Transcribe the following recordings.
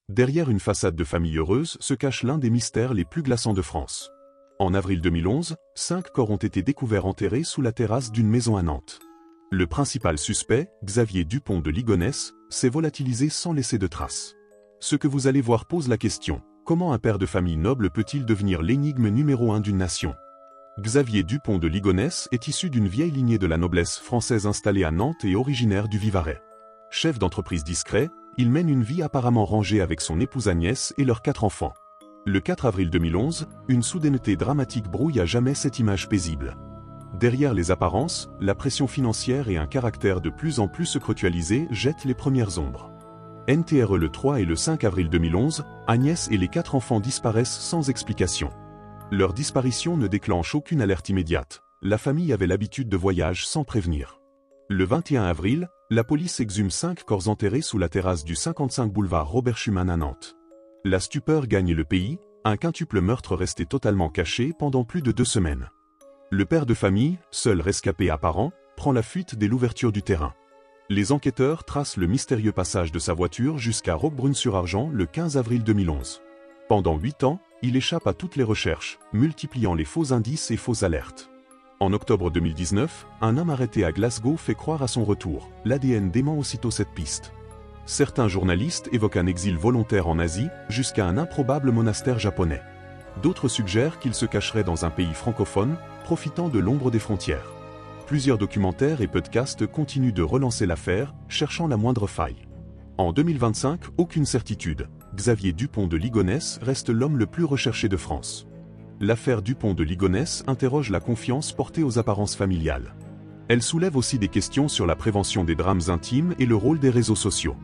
Derrière une façade de famille heureuse se cache l'un des mystères les plus glaçants de France. En avril 2011, 5 corps ont été découverts enterrés sous la terrasse d'une maison à Nantes. Le principal suspect, Xavier Dupont de Ligonnès, s'est volatilisé sans laisser de traces. Ce que vous allez voir pose la question, comment un père de famille noble peut-il devenir l'énigme numéro 1 d'une nation? Xavier Dupont de Ligonnès est issu d'une vieille lignée de la noblesse française installée à Nantes et originaire du Vivarais. Chef d'entreprise discret, il mène une vie apparemment rangée avec son épouse Agnès et leurs 4 enfants. Le 4 avril 2011, une soudaineté dramatique brouille à jamais cette image paisible. Derrière les apparences, la pression financière et un caractère de plus en plus secrètualisé jettent les premières ombres. NTRE le 3 et le 5 avril 2011, Agnès et les 4 enfants disparaissent sans explication. Leur disparition ne déclenche aucune alerte immédiate. La famille avait l'habitude de voyages sans prévenir. Le 21 avril, la police exhume 5 corps enterrés sous la terrasse du 55 boulevard Robert Schuman à Nantes. La stupeur gagne le pays, un quintuple meurtre resté totalement caché pendant plus de 2 semaines. Le père de famille, seul rescapé apparent, prend la fuite dès l'ouverture du terrain. Les enquêteurs tracent le mystérieux passage de sa voiture jusqu'à Roquebrune-sur-Argent le 15 avril 2011. Pendant 8 ans, il échappe à toutes les recherches, multipliant les faux indices et fausses alertes. En octobre 2019, un homme arrêté à Glasgow fait croire à son retour. L'ADN dément aussitôt cette piste. Certains journalistes évoquent un exil volontaire en Asie, jusqu'à un improbable monastère japonais. D'autres suggèrent qu'il se cacherait dans un pays francophone, profitant de l'ombre des frontières. Plusieurs documentaires et podcasts continuent de relancer l'affaire, cherchant la moindre faille. En 2025, aucune certitude. Xavier Dupont de Ligonnès reste l'homme le plus recherché de France. L'affaire Dupont de Ligonnès interroge la confiance portée aux apparences familiales. Elle soulève aussi des questions sur la prévention des drames intimes et le rôle des réseaux sociaux.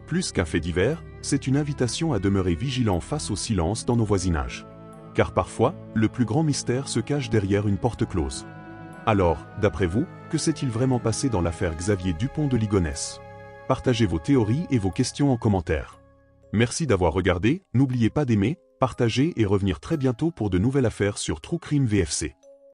Plus qu'un fait divers, c'est une invitation à demeurer vigilant face au silence dans nos voisinages. Car parfois, le plus grand mystère se cache derrière une porte close. Alors, d'après vous, que s'est-il vraiment passé dans l'affaire Xavier Dupont de Ligonnès? Partagez vos théories et vos questions en commentaire. Merci d'avoir regardé, n'oubliez pas d'aimer, partager et revenir très bientôt pour de nouvelles affaires sur True Crime VFC.